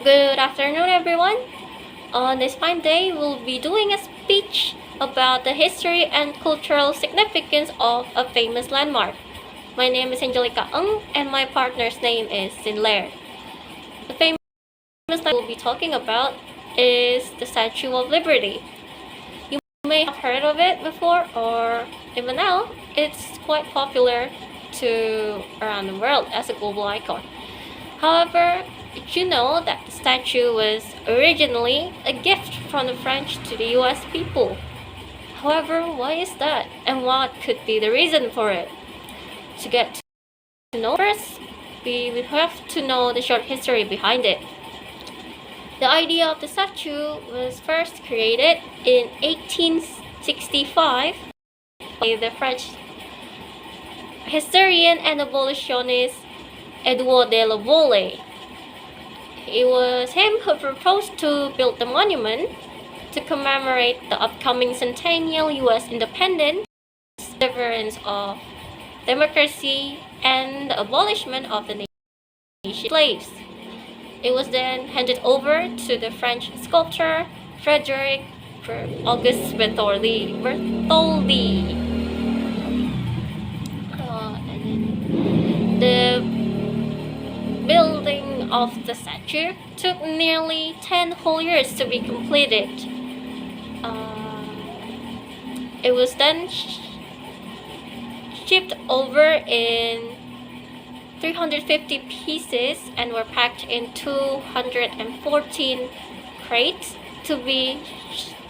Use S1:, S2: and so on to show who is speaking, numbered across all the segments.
S1: Good afternoon, everyone. On this fine day, we'll be doing a speech about the history and cultural significance of a famous landmark. My name is Angelica Ng, and my partner's name is Sinlair. The famous landmark we'll be talking about is the Statue of Liberty. You may have heard of it before, or even now, it's quite popular around the world as a global icon. However, did you know that the statue was originally a gift from the French to the US people? However, why is that, and what could be the reason for it? To get to know first, we will have to know the short history behind it. The idea of the statue was first created in 1865 by the French historian and abolitionist Edouard de la Volley. It was him who proposed to build the monument to commemorate the upcoming centennial US independence, deliverance of democracy, and the abolishment of the nation slaves. It was then handed over to the French sculptor Frederic Auguste Bertholdi. The building of the statue took nearly 10 whole years to be completed. It was then shipped over in 350 pieces and were packed in 214 crates to be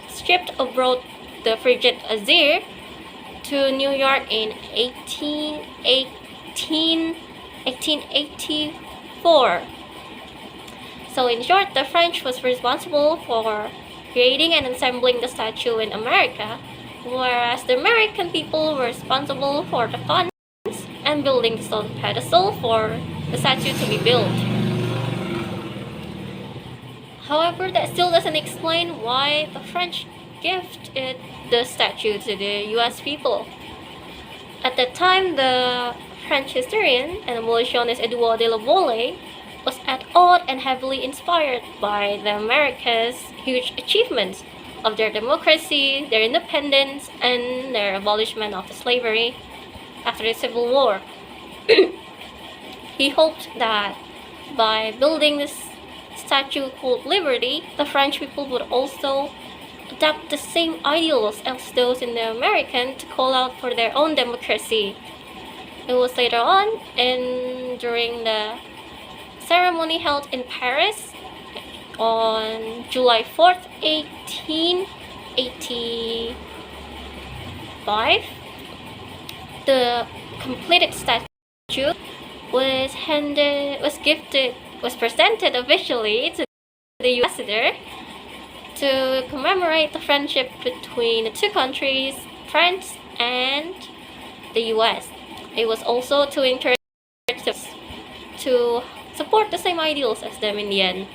S1: shipped abroad the frigid Azir to New York in 1884. So in short, the French was responsible for creating and assembling the statue in America, whereas the American people were responsible for the funds and building the stone pedestal for the statue to be built. However, that still doesn't explain why the French gifted the statue to the US people. At that time, the French historian and abolitionist Edouard de la Volley was at odds and heavily inspired by the Americas' huge achievements of their democracy, their independence, and their abolishment of the slavery after the Civil War. He hoped that by building this statue called Liberty, the French people would also adopt the same ideals as those in the American to call out for their own democracy. It was later on, and during the ceremony held in Paris on July 4th, 1885, the completed statue was presented officially to the US ambassador to commemorate the friendship between the two countries, France and the US. It was also to encourage to support the same ideals as them in the end.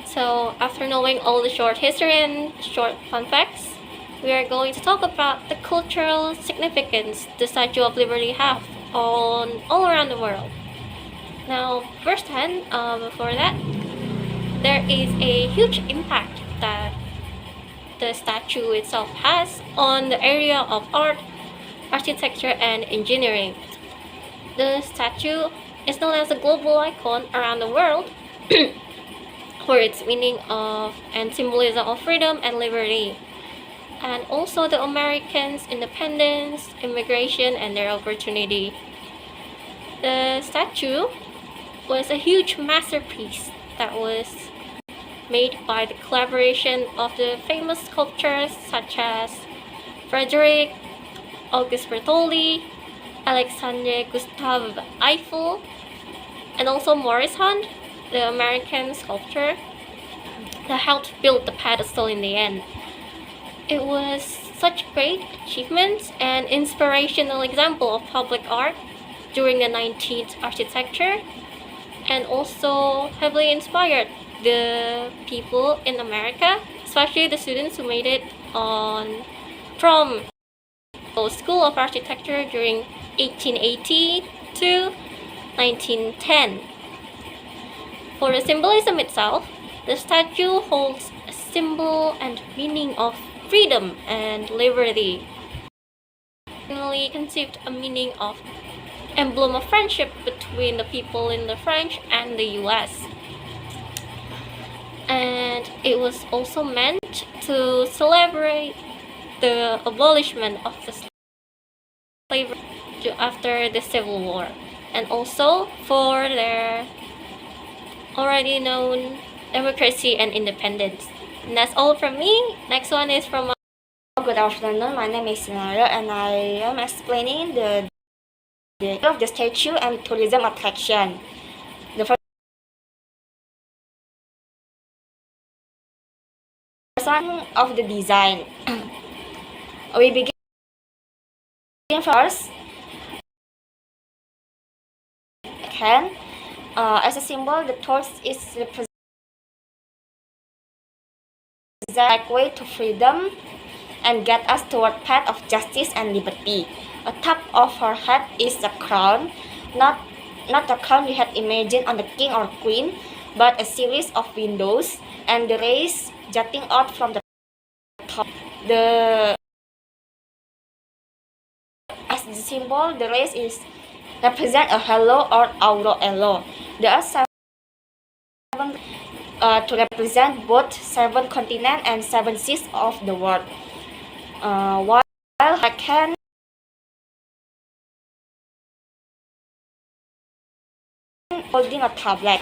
S1: So after knowing all the short history and short fun facts, we are going to talk about the cultural significance the Statue of Liberty have all around the world. Now, firsthand, before that, there is a huge impact that the statue itself has on the area of art, architecture, and engineering. The statue is known as a global icon around the world for its meaning of and symbolism of freedom and liberty, and also the Americans' independence, immigration, and their opportunity. The statue was a huge masterpiece that was made by the collaboration of the famous sculptors such as Frederic Auguste Bertholdi, Alexandre Gustave Eiffel, and also Maurice Hunt, the American sculptor that helped build the pedestal in the end. It was such great achievements and inspirational example of public art during the 19th architecture, and also heavily inspired the people in America, especially the students who made it from School of Architecture during 1880 to 1910. For the symbolism itself, the statue holds a symbol and meaning of freedom and liberty. Originally conceived a meaning of emblem of friendship between the people in the French and the US. And it was also meant to celebrate the abolishment of the slavery after the Civil War, and also for their already known democracy and independence. And that's all from me. Next one is from
S2: Good afternoon, my name is Sinara and I am explaining the of the statue and tourism attraction. The first one of the design. We begin first. As a symbol, the torch is represented like way to freedom and get us toward path of justice and liberty. On top of her head is a crown, not the crown you had imagined on the king or queen, but a series of windows and the rays jutting out from the top. As the symbol, the rays is represent a halo or aura halo. There are seven to represent both 7 continents and 7 seas of the world. While I can holding a tablet.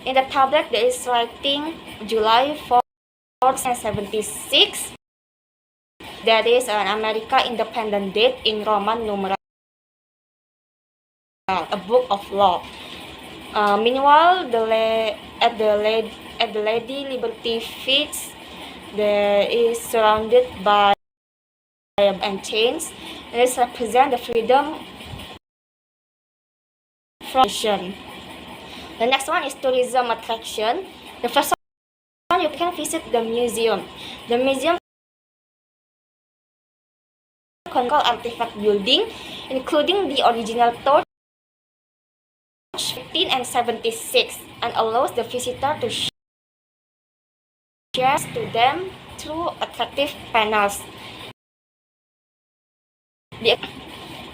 S2: In the tablet there is writing July 4th, 1976. That is an America independent date in Roman numeral, a book of law. Meanwhile, at the Lady Liberty feet, there is surrounded by and chains. This represent the freedom from nation. The next one is tourism attraction. The first one, you can visit the museum. The museum control artifact building, including the original torch 15 and 76, and allows the visitor to share to them through attractive panels.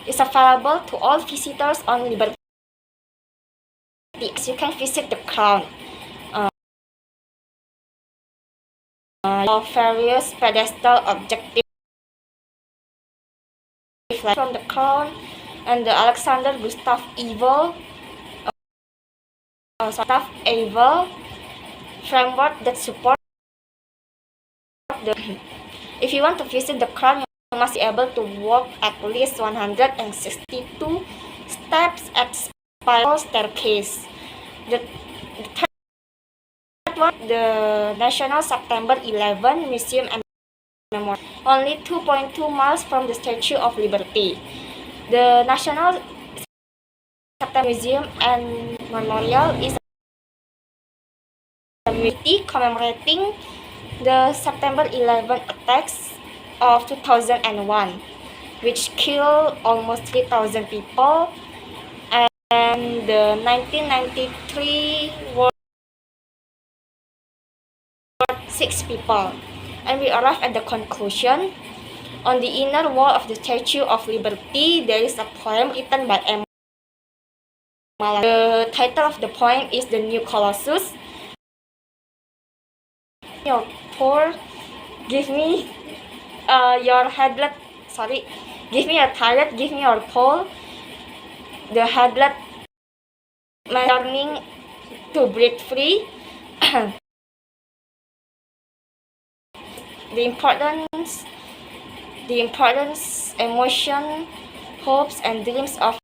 S2: It's available to all visitors on Liberty. You can visit the crown of various pedestal objectives from the crown and the Alexander Gustav Eiffel framework that support the. If you want to visit the crown, you must be able to walk at least 162 steps at spiral staircase. The third one, the National September 11 Museum and Memorial, only 2.2 miles from the Statue of Liberty. The National September Museum and Memorial is a museum commemorating the September 11 attacks of 2001, which killed almost 3,000 people, and the 1993 war 6 people. And we arrive at the conclusion. On the inner wall of the Statue of Liberty, there is a poem written by Emma. The title of the poem is The New Colossus. Your poor, give me your headlet. Sorry, give me your turret. Give me your pole. The headlet, learning to breathe free. The importance, emotion, hopes, and dreams of